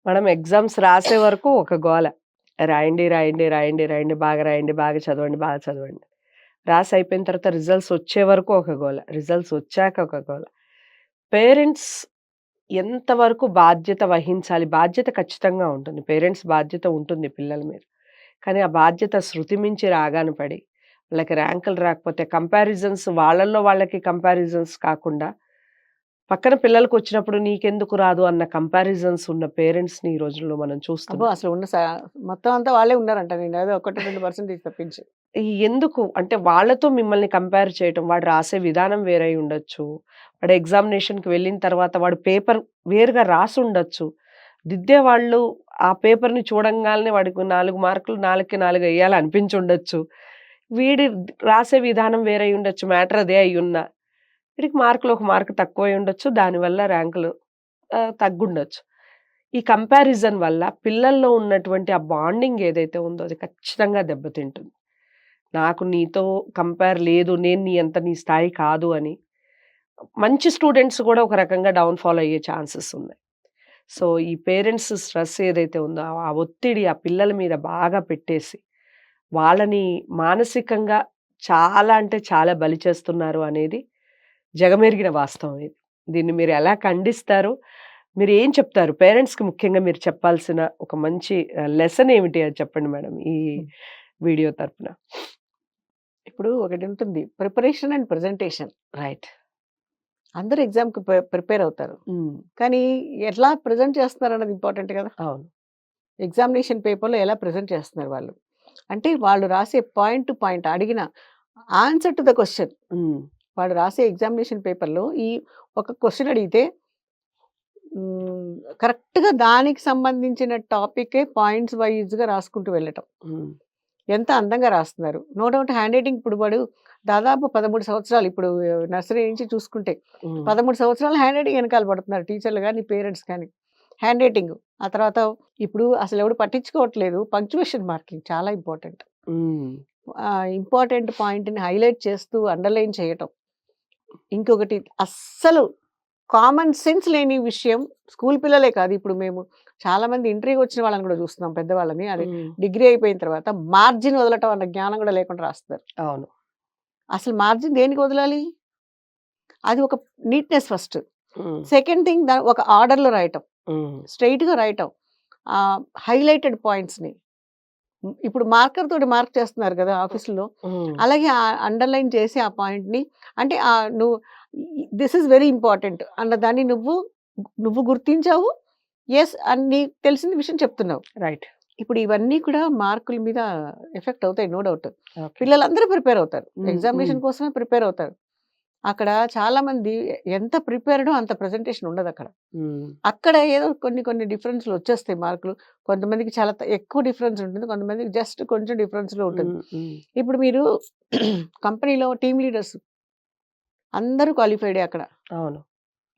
మనం ఎగ్జామ్స్ రాసే వరకు ఒక గోల. రాయండి, రాయండి, రాయండి, రాయండి, బాగా చదవండి, బాగా చదవండి. రాసి అయిపోయిన తర్వాత రిజల్ట్స్ వచ్చే వరకు ఒక గోల. రిజల్ట్స్ వచ్చాక ఒక గోల. పేరెంట్స్ ఎంతవరకు బాధ్యత వహించాలి? బాధ్యత ఖచ్చితంగా ఉంటుంది. పేరెంట్స్ బాధ్యత ఉంటుంది పిల్లల మీద. కానీ ఆ బాధ్యత శృతి మించి రాగాన పడి, వాళ్ళకి ర్యాంకులు రాకపోతే కంపారిజన్స్ వాళ్ళలో వాళ్ళకి కంపారిజన్స్ కాకుండా, పక్కన పిల్లలకొచ్చినప్పుడు నీకెందుకు రాదు అన్న కంపారిజన్స్ ఉన్న పేరెంట్స్‌ని ఈ రోజుల్లో మనం అబ్బో! చూస్తున్నాం. అసలు ఉన్న మొత్తం అంతా వాళ్ళే ఉన్నారంట. నేను ఏదో 1, 2% తప్పించి. ఎందుకు అంటే వాళ్ళతో మిమ్మల్ని కంపేర్ చేయటం. వాడు రాసే విధానం వేరై ఉండొచ్చు. వాడు ఎగ్జామినేషన్‌కి వెళ్ళిన తర్వాత వాడు పేపర్ వేరుగా రాసుండొచ్చు. దిద్దేవాళ్ళు ఆ పేపర్‌ని చూడంగాల్నే వాడికి 4 మార్కులు 4కి 4 ఎయ్యాలి అనిపించుండొచ్చు. వీడి రాసే విధానం వేరై ఉండొచ్చు. మ్యాటర్ అదే అయ్యున్నా. వీడికి మార్కులు ఒక మార్క్ తక్కువై ఉండొచ్చు. దానివల్ల ర్యాంకులు తగ్గుండొచ్చు. ఈ కంపారిజన్ వల్ల పిల్లల్లో ఉన్నటువంటి ఆ బాండింగ్ ఏదైతే ఉందో అది ఖచ్చితంగా దెబ్బతింటుంది. నాకు నీతో కంపేర్ లేదు. నేను నీ స్థాయి కాదు అని. మంచి స్టూడెంట్స్ గూడా ఒక రకంగా డౌన్ ఫాల్ అయ్యే ఛాన్సెస్ ఉన్నాయి. సో, ఈ పేరెంట్స్ స్ట్రెస్ ఏదైతే ఉందో, ఆ ఒత్తిడి ఆ పిల్లల మీద బాగా పెట్టేసి, వాళ్ళని మానసికంగా చాలా అంటే చాలా బలి చేస్తున్నారు అనేది జగమెరిగిన వాస్తవం ఇది. దీన్ని మీరు ఎలా ఖండిస్తారు? మీరేం చెప్తారు? పేరెంట్స్‌కి ముఖ్యంగా మీరు చెప్పాల్సిన ఒక మంచి లెసన్ ఏమిటి అది చెప్పండి మేడం ఈ హ్మ్. వీడియో తరపున? ఇప్పుడు ఒకటుంటుంది. Preparation and presentation. రైట్. అందరూ ఎగ్జామ్‌కి ప్రిపేర్ అవుతారు. హ్మ్. కానీ ఎట్లా ప్రెజెంట్ చేస్తున్నారన్నది ఇంపార్టెంట్ కదా! అవును. ఎగ్జామినేషన్ పేపర్‌లో ఎలా ప్రెజెంట్ చేస్తున్నారు వాళ్ళు. అంటే వాళ్ళు రాసే పాయింట్ టు పాయింట్ అడిగిన ఆన్సర్ టు ద క్వెషన్. హ్మ్. వాడు రాసే ఎగ్జామినేషన్ పేపర్‌లో ఒక క్వెషన్ అడిగితే హ్మ్. కరెక్ట్‌గా దానికి సంబంధించిన టాపికే పాయింట్స్ వైస్‌గా రాసుకుంటూ వెళ్ళటం. హ్మ్. ఎంత అందంగా రాస్తున్నారు. నో డౌట్ హ్యాండ్ రైటింగ్ ఇప్పుడు వాడు దాదాపు 13 సంవత్సరాలు ఇప్పుడు నర్సరీ నుంచి చూసుకుంటే హ్మ్. 13 సంవత్సరాలు హ్యాండ్ రైటింగ్ వెనకాల పడుతున్నారు టీచర్లు గాని, పేరెంట్స్ కానీ. Hand writing. ఆ తర్వాత ఇప్పుడు అసలెవడు పట్టించుకోవట్లేదు. పంక్చుయేషన్ మార్కింగ్ చాలా ఇంపార్టెంట్. హ్మ్. ఇంపార్టెంట్ పాయింట్‌ని హైలైట్ చేస్తూ అండర్‌లైన్ చేయటం. ఇంకొకటి అస్సలు కామన్ సెన్స్ లేని విషయం స్కూల్ పిల్లలే కాదు. ఇప్పుడు మేము చాలామంది ఇంటర్‌వ్యూకి వచ్చిన వాళ్ళని కూడా చూస్తున్నాం పెద్దవాళ్ళని. అది హ్మ్. డిగ్రీ అయిపోయిన తర్వాత మార్జిన్ వదలటం అన్న జ్ఞానం కూడా లేకుండా రాస్తారు. అవును. అసలు మార్జిన్ దేనికి వదలాలి? అది ఒక నీట్‌నెస్ ఫస్ట్. హ్మ్. సెకండ్ థింగ్ ఒక ఆర్డర్‌లో రాయటం. హ్మ్. స్ట్రెయిట్‌గా రాయటం. హైలైటెడ్ పాయింట్స్‌ని. ఇప్పుడు మార్కర్ తోటి మార్క్ చేస్తున్నారు కదా! ఆఫీసులో. హ్మ్. అలాగే అండర్‌లైన్ చేసి ఆ పాయింట్‌ని అంటే నువ్వు దిస్ ఈస్ వెరీ ఇంపార్టెంట్ అన్న దాన్ని నువ్వు గుర్తించావు. యెస్ అని నీకు తెలిసిన విషయం చెప్తున్నావు. రైట్. ఇప్పుడు ఇవన్నీ కూడా మార్కుల మీద ఎఫెక్ట్ అవుతాయి. No doubt. ఓకే. పిల్లలందరూ ప్రిపేర్ అవుతారు. హ్మ్. హ్మ్. ఎగ్జామినేషన్ కోసమే ప్రిపేర్ అవుతారు. అక్కడ చాలామంది ఎంత ప్రిపేర్డో అంత ప్రెజెంటేషన్ ఉండదక్కడ. హ్మ్. అక్కడ ఏదో కొన్ని డిఫరెన్స్‌లు వచ్చేస్తాయి మార్కులు. కొంతమందికి చాలా ఎక్కువ డిఫరెన్స్ ఉంటుంది. కొంతమందికి జస్ట్ కొంచెం డిఫరెన్స్‌లో ఉంటుంది. హ్మ్. హ్మ్. ఇప్పుడు మీరు కంపెనీలో టీమ్ లీడర్స్ అందరూ క్వాలిఫైడే అక్కడ. అవును.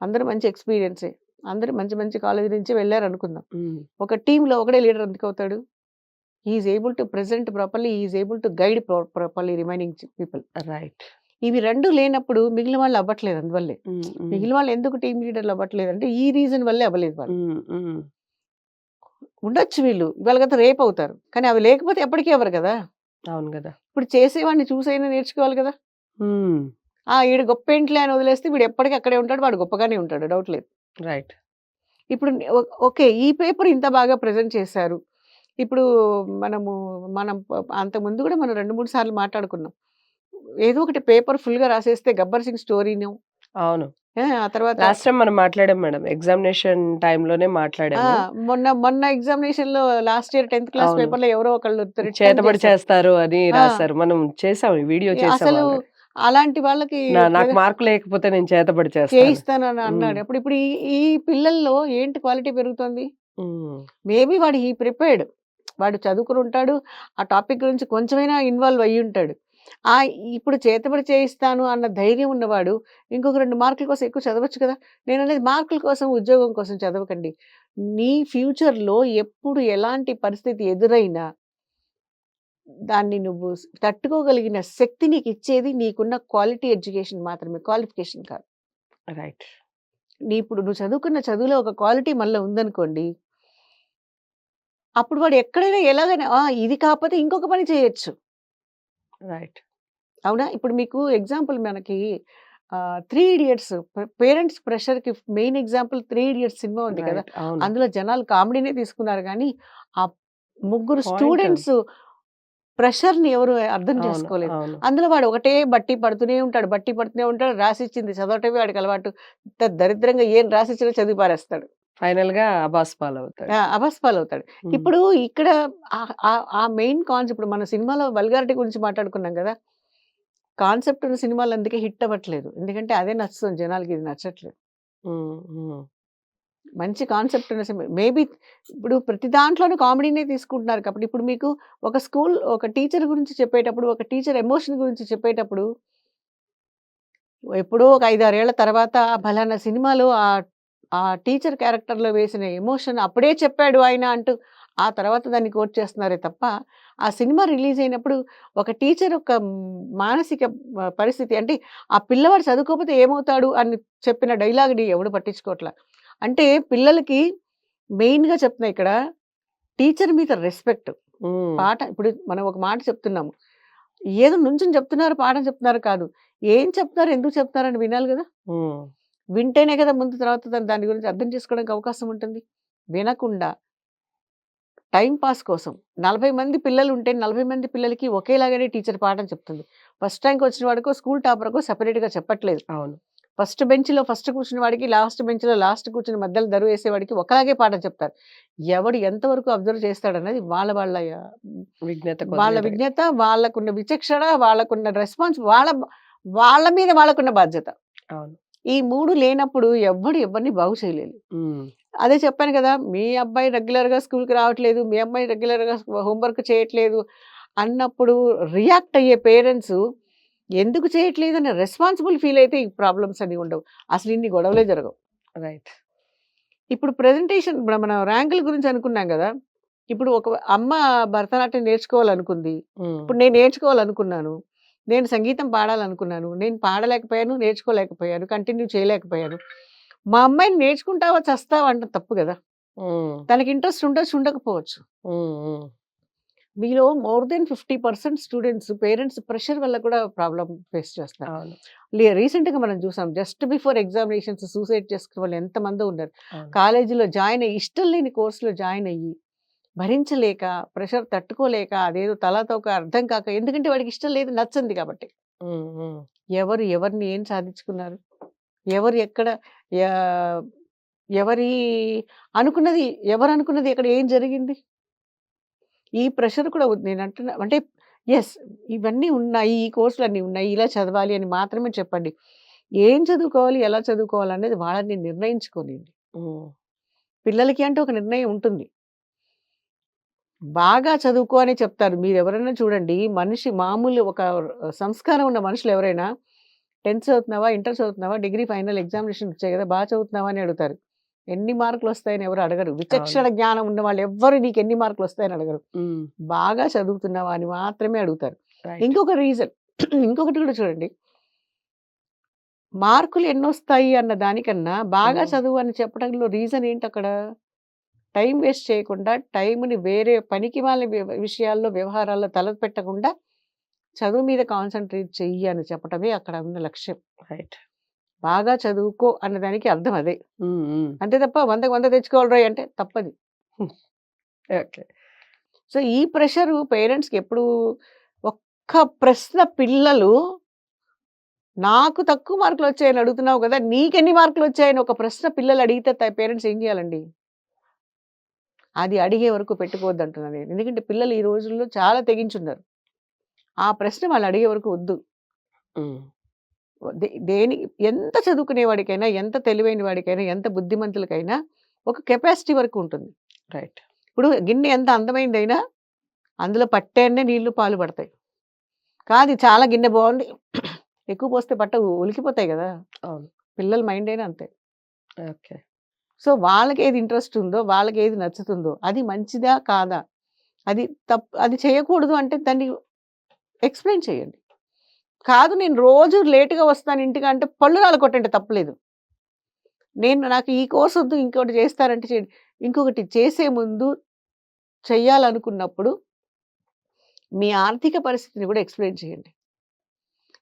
అందరూ మంచి ఎక్స్‌పీరియన్సే. అందరూ మంచి మంచి కాలేజీ నుంచి వెళ్లారనుకుందాం. హ్మ్. ఒక టీమ్‌లో ఒకడే లీడర్ ఎందుకవుతాడు? He is able to present properly. He is able to guide properly remaining people. Right. ఇవి 2 లేనప్పుడు మిగిలిన వాళ్ళు అవ్వట్లేదు అందువల్లే. హ్మ్. హ్మ్. మిగిలిన వాళ్ళు ఎందుకు టీమ్ లీడర్‌లు అవ్వట్లేదంటే ఈ రీజన్ వల్లే అవ్వలేదు వాళ్ళు. హ్మ్. హ్మ్. ఉండొచ్చు వీళ్ళు. ఇవాళ కాకపోతే రేపవుతారు. కానీ అవి లేకపోతే ఎప్పటికీ అవ్వరు కదా! అవును గదా! ఇప్పుడు చేసేవాడిని చూసైనా నేర్చుకోవాలి కదా! హ్మ్. ఈడు గొప్పేంటిలే అని వదిలేస్తే వీడు ఎప్పటికి అక్కడే ఉంటాడు. వాడు గొప్పగానే ఉంటాడు. డౌట్ లేదు. రైట్. ఇప్పుడు ఓకే. ఈ పేపర్ ఇంత బాగా ప్రెజెంట్ చేశారు. ఇప్పుడు మనము మనం అంతకుముందు కూడా మనం 2, 3 సార్లు మాట్లాడుకున్నాం. ఏదో ఒకటి పేపర్ ఫుల్‌గా రాసేస్తే 'గబ్బర్ సింగ్' స్టోరీను అవును. ఆ తర్వాత లాస్ట్ టైమ్ మనం మాట్లాడాం మేడం. ఎగ్జామినేషన్ టైమ్‌లోనే ఆ! మాట్లాడాము. మొన్న ఎగ్జామినేషన్‌లో లాస్ట్ ఇయర్ 10థ్ క్లాస్ అవును. పేపర్‌లో ఎవరో ఒకళ్ళు రిటర్న్ చేతబడి చేశారు. చేస్తారు అని ఆ! రాసారు. మనం చేసాం. ఈ వీడియో చేసాం అసలు ఆల్రెడీ. అలాంటి వాళ్ళకి నాకు మార్క్ లేకపోతే నేను చేతబడి చేస్తాను. చేయిస్తానని హ్మ్. అన్నాడు. ఇప్పుడు ఈ ఈ పిల్లల్లో ఏంటి క్వాలిటీ పెరుగుతోంది? హ్మ్. మేబీ వాడు ప్రిపేర్డ్. వాడు చదువుకొని ఉంటాడు. ఆ టాపిక్ గురించి కొంచెమైనా ఇన్వాల్వ్ అయ్యుంటాడు. ఇప్పుడు చేతబడి చేయిస్తాను అన్న ధైర్యం ఉన్నవాడు ఇంకొక 2 మార్కుల కోసం ఎక్కువ చదవచ్చు కదా! నేననేది మార్కుల కోసం, ఉద్యోగం కోసం చదవకండి. నీ ఫ్యూచర్‌లో ఎప్పుడు ఎలాంటి పరిస్థితి ఎదురైనా దాన్ని నువ్వు తట్టుకోగలిగిన శక్తి నీకిచ్చేది నీకున్న క్వాలిటీ ఎడ్యుకేషన్ మాత్రమే. క్వాలిఫికేషన్ కాదు. రైట్. ఇప్పుడు నువ్వు చదువుకున్న చదువులో ఒక క్వాలిటీ మనలో ఉందనుకోండి అప్పుడు వాడు ఎక్కడైనా ఎలాగైనా ఇది కాకపోతే ఇంకొక పని చేయొచ్చు. రైట్. అవునా? ఇప్పుడు మీకు ఎగ్జాంపుల్ మనకి 'త్రీ ఇడియట్స్' పేరెంట్స్ ప్రెషర్‌కి మెయిన్ ఎగ్జాంపుల్ 'త్రీ ఇడియట్స్' సినిమా ఉంది కదా! రైట్. అవును. అందులో జనాలు కామెడీనే తీసుకున్నారు గానీ, ఆ ముగ్గురు పాయింట్. స్టూడెంట్స్ ప్రెషర్‌ని ఎవరు అర్థం అవును. చేసుకోలేదు. అవును. అందులో వాడు ఒకటే బట్టి పడుతూనే ఉంటాడు. బట్టి పడుతూనే ఉంటాడు. రాసిచ్చింది చదవటమే వాడికి అలవాటు. ఇంత దరిద్రంగా ఏం రాసిచ్చినా చదివి పారేస్తాడు. ఫైనల్‌గా అబాస్ పాలవుతాడు. అభాసుపాలవుతాడు. హ్మ్. ఇప్పుడు ఇక్కడ ఆ మెయిన్ కాన్సెప్ట్ ఇప్పుడు మన సినిమాలో వల్గారిటీ గురించి మాట్లాడుకున్నాం గదా! కాన్సెప్ట్ ఉన్న సినిమాలు అందుకే హిట్ అవ్వట్లేదు. ఎందుకంటే అదే నచ్చుతుంది జనాలకి ఇది నచ్చట్లేదు. హ్మ్. హ్మ్. మంచి కాన్సెప్ట్ ఉన్న సినిమా మేబీ ఇప్పుడు ప్రతి దాంట్లోనూ కామెడీనే తీసుకుంటున్నారు కాబట్టి ఇప్పుడు మీకు ఒక టీచర్ గురించి చెప్పేటప్పుడు, ఒక టీచర్ ఎమోషన్ గురించి చెప్పేటప్పుడు ఎప్పుడో ఒక 5, 6 ఏళ్ల తర్వాత పలానా సినిమాలో ఆ టీచర్ క్యారెక్టర్‌లో వేసిన ఎమోషన్ అప్పుడే చెప్పాడు ఆయన అంటూ, ఆ తర్వాత దాన్ని కోట్ చేస్తున్నారే తప్ప, ఆ సినిమా రిలీజ్ అయినప్పుడు ఒక టీచర్ యొక్క మానసిక పరిస్థితి అంటే, ఆ పిల్లవాడు చదువుకోకపోతే ఏమవుతాడు అని చెప్పిన డైలాగ్‌ని ఎవడు పట్టించుకోవట్ల. అంటే పిల్లలకి మెయిన్‌గా చెప్తున్నా ఇక్కడ టీచర్ మీద రెస్పెక్ట్. హ్మ్. ఇప్పుడు మనం ఒక మాట చెప్తున్నాము. ఏదో నుంచొని చెప్తున్నారు, పాఠం చెప్తున్నారు కాదు. ఏం చెప్తున్నారు, ఎందుకు చెప్తున్నారని వినాలి గదా! హ్మ్. వింటేనే కదా ముందు తర్వాత దాని గురించి అర్థం చేసుకోవడానికి అవకాశం ఉంటుంది. వినకుండా టైమ్ పాస్ కోసం 40 మంది పిల్లలుంటే 40 మంది పిల్లలకి ఒకేలాగానే టీచర్ పాఠం చెప్తుంది. ఫస్ట్ ర్యాంక్ వచ్చిన వాడికో, స్కూల్ టాపర్‌కో సెపరేట్‌గా చెప్పట్లేదు. అవును. ఫస్ట్ బెంచ్‌లో ఫస్ట్ కూర్చున్న వాడికి, లాస్ట్ బెంచ్‌లో లాస్ట్ కూర్చుని మధ్యలో దరువేసేవాడికి ఒకలాగే పాఠం చెప్తారు. ఎవడు ఎంతవరకు అబ్జర్వ్ చేస్తాడన్నది విజ్ఞత వాళ్ళ కొద్దిగా విజ్ఞత, వాళ్ళకున్న విచక్షణ, వాళ్ళకున్న రెస్పాన్స్ వాళ్ళ మీద వాళ్ళకున్న బాధ్యత. అవును. ఈ 3 లేనప్పుడు ఎవ్వడు ఎవరిని బాగు చేయలేడు. హ్మ్. అదే చెప్పాను కదా! మీ అబ్బాయి రెగ్యులర్‌గా స్కూల్‌కి రావట్లేదు. మీ అమ్మాయి రెగ్యులర్‌గా హోంవర్క్ చేయట్లేదు అన్నప్పుడు రియాక్ట్ అయ్యే పేరెంట్స్ ఎందుకు చేయట్లేదని రెస్పాన్సిబుల్ ఫీల్ అయితే ఈ ప్రాబ్లమ్స్ అన్నీ ఉండవు. అసలు ఇన్ని గొడవలే జరగవు. రైట్. ఇప్పుడు ప్రెజెంటేషన్ ఇప్పుడు మనం ర్యాంకుల గురించి అనుకున్నాం గదా! ఇప్పుడు ఒక అమ్మ భరతనాట్యం నేర్చుకోవాలనుకుంది. హ్మ్. ఇప్పుడు నేను నేర్చుకోవాలనుకున్నాను. నేను సంగీతం పాడాలనుకున్నాను. నేను పాడలేకపోయాను, నేర్చుకోలేకపోయాను, కంటిన్యూ చేయలేకపోయాను. మా అమ్మాయిని నేర్చుకుంటావా చస్తావా అనడం తప్పు గదా! హ్మ్. తనకి ఇంట్రెస్ట్ ఉండొచ్చు, ఉండకపోవచ్చు. హ్మ్. హ్మ్. మీలో more than 50% students parents pressure వల్ల కూడా ప్రాబ్లమ్ ఫేస్ చేస్తారు. అవును. రీసెంట్‌గా మనం చూసాం. జస్ట్ బిఫోర్ ఎగ్జామినేషన్స్ సూసైడ్ చేసుకున్న వాళ్ళు ఎంతమందో ఉన్నారు. అవును. కాలేజీలో జాయిన్ అయ్యి ఇష్టం లేని కోర్స్‌లో జాయిన్ అయ్యి, భరించలేక, ప్రెషర్ తట్టుకోలేక, అదేదో తలాతోక అర్థం కాక ఎందుకంటే వాడికి ఇష్టం లేదు, నచ్చంది కాబట్టి. హ్మ్. హ్మ్. ఎవరు ఎవరిని ఏం సాధించుకున్నారు? ఎవరు ఎక్కడ యాహ్, ఎవరి అనుకున్నది ఎవరనుకున్నది ఎక్కడ ఏం జరిగింది? ఈ ప్రెషర్ కూడా నేనంటున్నా అంటే యెస్. ఇవన్నీ ఉన్నాయి. ఈ కోర్సులన్నీ ఉన్నాయి. ఇలా చదవాలి అని మాత్రమే చెప్పండి. ఏం చదువుకోవాలి? ఎలా చదువుకోవాలనేది వాళ్ళని నిర్ణయించుకోనియండి. హ్మ్. పిల్లలకి అంటే ఒక నిర్ణయం ఉంటుంది. బాగా చదువుకో అనే చెప్తారు. మీరెవరైనా చూడండి మనిషి మామూలు ఒక సంస్కారం ఉన్న మనుషులు ఎవరైనా 10థ్ చదువుతున్నావా? ఇంటర్ చదువుతున్నావా? డిగ్రీ ఫైనల్ ఎగ్జామినేషన్స్ వచ్చాయి కదా! చదువుతున్నావా? అని అడుగుతారు. ఎన్ని మార్కులొస్తాయని ఎవరు అడగరు. అవును. విచక్షణ జ్ఞానం ఉన్న వాళ్ళు ఎవ్వరు నీకెన్ని మార్కులొస్తాయని అడగరు. హ్మ్. బాగా చదువుతున్నావా అని మాత్రమే అడుగుతారు. రైట్. ఇంకొక రీజన్ ఇంకొకటి కూడా చూడండి. మార్కులు ఎన్నొస్తాయి అన్న దానికన్నా బాగా హ్మ్. చదువు అని చెప్పడంలో రీజన్ ఏంటక్కడ? టైమ్ వేస్ట్ చేయకుండా టైమ్‌ని వేరే పనికిమాలిన విషయాల్లో, వ్యవహారాల్లో తలపెట్టకుండా చదువు మీద కాన్సంట్రేట్ చెయ్యి అని చెప్పటమే అక్కడ ఉన్న లక్ష్యం. రైట్. బాగా చదువుకో అన్నదానికి అర్థం అదే. హ్మ్. హ్మ్. అంతే తప్ప 100కి 100 తెచ్చుకోవాలిరోయ్ అంటే తప్పది. ఓకే. సో, ఈ ప్రెషరు పేరెంట్స్‌కి ఎప్పుడు ఒక్క ప్రశ్న పిల్లలు నాకు తక్కువ మార్కులొచ్చాయని అడుగుతున్నావు గదా! నీకెన్ని మార్కులొచ్చాయని ఒక ప్రశ్న పిల్లలు అడిగితే పేరెంట్స్ ఏం జేయాలండి? అది అడిగే వరకు పెట్టుకోవద్దంటున్నా నేను. ఎందుకంటే పిల్లలు ఈ రోజుల్లో చాలా తెగించున్నారు. ఆ ప్రశ్న వాళ్ళు అడిగే వరకు వద్దు. హ్మ్. దేనికి ఎంత చదువుకునే వాడికైనా, ఎంత తెలివైన వాడికైనా, ఎంత బుద్ధిమంతులకైనా ఒక కెపాసిటీ వరకు ఉంటుంది. రైట్. ఇప్పుడు గిన్నె ఎంత అందమైందైనా అందులో పట్టెన్నే నీళ్లు, పాలు పడతాయి. కాదు చాలా గిన్నె బావుంది. ఎక్కువ పోస్తే పట్టవు ఒలికిపోతాయి గదా! అవును. పిల్లల మైండ్ అయినా అంతే. ఓకే. సో, వాళ్ళకేది ఇంట్రెస్ట్ ఉందో, వాళ్ళకేది నచ్చుతుందో అది మంచిదా? కాదా? అది చేయకూడదు అంటే దాన్ని ఎక్స్‌ప్లెయిన్ చేయండి. కాదు నేను రోజు లేట్‌గా వస్తాను ఇంటికి అంటే పళ్ళు రాలగొట్టండి తప్పులేదు. నాకు ఈ కోర్స్ వద్దు ఇంకోటి చేస్తారంటే చేయండి. ఇంకొకటి చేసే ముందు చెయ్యాలనుకున్నప్పుడు మీ ఆర్థిక పరిస్థితిని కూడా ఎక్స్‌ప్లెయిన్ చేయండి.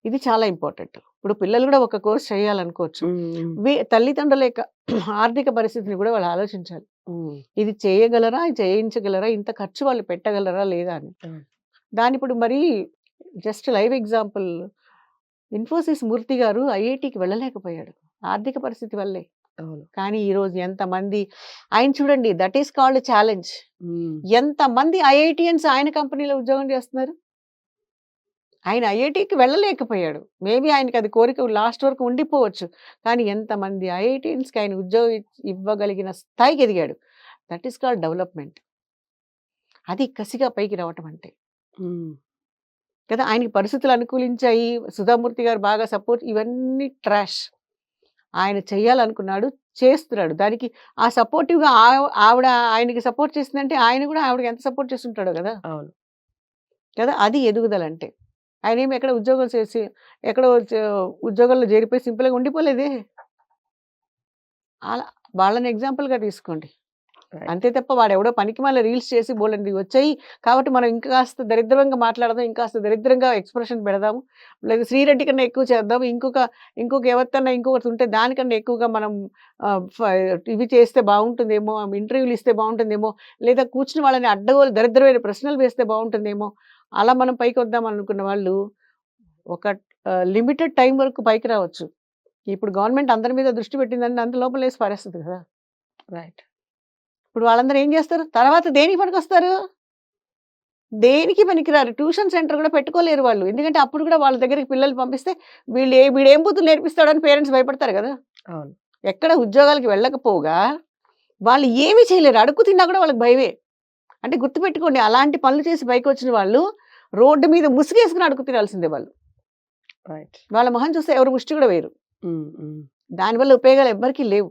ఇది చాలా ఇంపార్టెంట్. ఇప్పుడు పిల్లలు కూడా ఒక కోర్స్ చేయాలనుకోవచ్చు. తల్లిదండ్రుల యొక్క ఆర్థిక పరిస్థితిని కూడా వాళ్ళు ఆలోచించాలి. ఇది చేయగలరా? ఇది చేయించగలరా? ఇంత ఖర్చు వాళ్ళు పెట్టగలరా? లేదా అని. దాన్ని ఇప్పుడు మరి జస్ట్ లైవ్ ఎగ్జాంపుల్ ఇన్ఫోసిస్ మూర్తి గారు ఐఐటీకి వెళ్ళలేకపోయాడు. ఆర్థిక పరిస్థితి వల్లే. అవును. కానీ ఈరోజు ఎంతమంది ఆయన చూడండి దట్ ఈస్ కాల్డ్ ఛాలెంజ్. ఎంతమంది ఐఐటీయన్స్ ఆయన కంపెనీలో ఉద్యోగం చేస్తున్నారు. ఆయన ఐఐటీకి వెళ్ళలేకపోయాడు. మేబీ ఆయనకి అది కోరిక లాస్ట్ వరకు ఉండిపోవచ్చు. కానీ ఎంతమంది ఐఐటీయన్స్‌కి ఆయన ఉద్యోగం ఇవ్వగలిగిన స్థాయికి ఎదిగాడు. That is called development. అది కసిగా పైకి రావటం అంటే. కదా! ఆయనకి పరిస్థితులు అనుకూలించాయి. సుధామూర్తి గారు బాగా సపోర్ట్ ఇవన్నీ ట్రాష్. ఆయన చేయాలనుకున్నాడు, చేస్తున్నాడు. దానికి ఆ సపోర్టివ్‌గా ఆవిడ ఆయనకి సపోర్ట్ చేసిందంటే ఆయన కూడా ఆవిడకి ఎంత సపోర్ట్ చేసుంటాడో గదా! అవును. కదా! అది ఎదుగుదలంటే. ఆయనేమి ఎక్కడ ఉద్యోగం చేసి ఎక్కడో ఉద్యోగంలో చేరిపోయి సింపుల్‌గా ఉండిపోలేదే. అలా వాళ్ళని ఎగ్జాంపుల్‌గా తీసుకోండి. రైట్. అంతే తప్ప వాడెవడో పనికిమాలిన రీల్స్ చేసి బోలెడన్ని వచ్చాయి. కాబట్టి మనం ఇంకాస్త దరిద్రంగా మాట్లాడదాం. ఇంకాస్త దరిద్రంగా ఎక్స్‌ప్రెషన్ పెడదాము. లేదా శ్రీరెడ్డి కన్నా ఎక్కువ చేద్దాం. ఇంకొక ఎవరితోన్నా ఇంకొకటి ఉంటే దానికన్నా ఎక్కువగా మనం ఇవి చేస్తే బావుంటుందేమో, ఇంటర్వ్యూలు ఇస్తే బావుంటుందేమో, లేదా కూర్చుని వాళ్ళని అడ్డగోలు దరిద్రమైన ప్రశ్నలు వేస్తే బావుంటుందేమో, అలా మనం పైకొద్దాం అనుకున్న వాళ్ళు ఒక లిమిటెడ్ టైమ్ వరకు పైకి రావచ్చు. ఇప్పుడు గవర్నమెంట్ అందరి మీద దృష్టి పెట్టిందంటే అంత లోపలేసి పారేస్తది కదా! రైట్. ఇప్పుడు వాళ్ళందరూ ఏం చేస్తారు? తర్వాత దేనికి పనికొస్తారు? దేనికి పనికిరారు. ట్యూషన్ సెంటర్ కూడా పెట్టుకోలేరు వాళ్ళు. ఎందుకంటే అప్పుడు కూడా వాళ్ళ దగ్గరికి పిల్లల్ని పంపిస్తే వీడేం బూతులు నేర్పిస్తాడని పేరెంట్స్ భయపడతారు కదా! అవును. ఎక్కడ ఉద్యోగాలకి వెళ్ళకపోగా వాళ్ళు ఏమీ చేయలేరు. అడుక్కు తిన్నా కూడా వాళ్ళకి భయమే. అంటే గుర్తుపెట్టుకోండి అలాంటి పనులు చేసి పైకొచ్చిన వాళ్ళు రోడ్డు మీద ముసుగేసుకొని అడుక్కు తినాల్సిందే వాళ్ళు. రైట్. వాళ్ళ మొహం చూస్తే ఎవరు ముష్టి కూడా వేయరు. దానివల్ల ఉపయోగాలు ఎవ్వరికీ లేవు.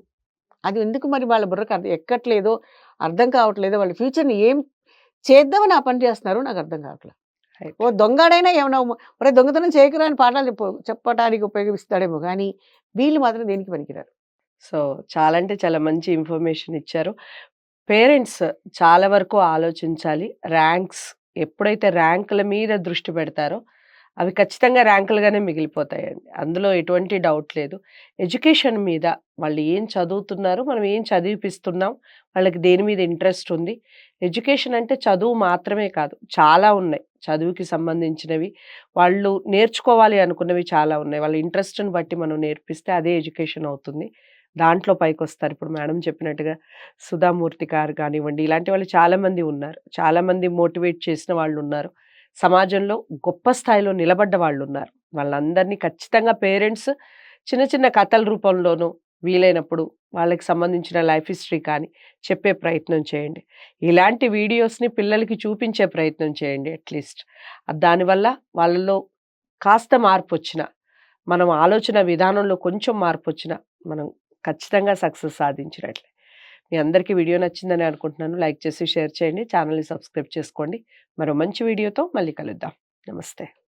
అది ఎందుకు మరి వాళ్ళ బుర్రకు ఎక్కట్లేదో, అర్థం కావట్లేదో, వాళ్ళ ఫ్యూచర్‌ని ఏం చేద్దామని ఆ పని చేస్తున్నారో నాకు అర్థం కావట్లేదు. రైట్. ఓ దొంగాడైనా ఏమన్నా ఒరేయ్ దొంగతనం చేయకురా అని పాఠాలు చెప్పటానికి ఉపయోగిస్తాడేమో గానీ, వీళ్ళు మాత్రం దేనికి పనికిరారు. సో, చాలా అంటే చాలా మంచి ఇన్ఫర్మేషన్ ఇచ్చారు. పేరెంట్స్ చాలా వరకు ఆలోచించాలి. ఎప్పుడైతే ర్యాంకుల మీద దృష్టి పెడతారో, అవి ఖచ్చితంగా ర్యాంకులుగానే మిగిలిపోతాయండి. అందులో ఎటువంటి డౌట్ లేదు. ఎడ్యుకేషన్ మీద వాళ్ళు ఏం చదువుతున్నారు, మనం ఏం చదివిపిస్తున్నాం, వాళ్ళకి దేని మీద ఇంట్రెస్ట్ ఉంది. ఎడ్యుకేషన్ అంటే చదువు మాత్రమే కాదు, చాలా ఉన్నాయి. చదువుకి సంబంధించినవి, వాళ్ళు నేర్చుకోవాలి అనుకున్నవి చాలా ఉన్నాయి. వాళ్ళ ఇంట్రెస్ట్‌ని బట్టి మనం నేర్పిస్తే అదే ఎడ్యుకేషన్ అవుతుంది. దాంట్లో పైకొస్తారు. ఇప్పుడు మేడం చెప్పినట్టుగా సుధామూర్తి గారు కానివ్వండి, ఇలాంటి వాళ్ళు చాలామంది ఉన్నారు. చాలామంది మోటివేట్ చేసిన వాళ్ళున్నారు. సమాజంలో గొప్ప స్థాయిలో నిలబడ్డ వాళ్ళున్నారు. వాళ్ళందరినీ ఖచ్చితంగా పేరెంట్స్ చిన్న చిన్న కథల రూపంలోనూ వీలైనప్పుడు వాళ్ళకి సంబంధించిన లైఫ్ హిస్టరీ కానీ చెప్పే ప్రయత్నం చేయండి. ఇలాంటి వీడియోస్‌ని పిల్లలకి చూపించే ప్రయత్నం చేయండి అట్‌లీస్ట్. దానివల్ల వాళ్ళలో కాస్త మార్పొచ్చినా, మనం ఆలోచన విధానంలో కొంచెం మార్పొచ్చినా, మనం ఖచ్చితంగా సక్సెస్ సాధించినట్లే. మీ అందరికీ వీడియో నచ్చిందని అనుకుంటున్నాను. లైక్ చేసి, షేర్ చేయండి. ఛానెల్‌ని సబ్స్క్రైబ్ చేసుకోండి. మరో మంచి వీడియోతో మళ్ళీ కలుద్దాం. నమస్తే.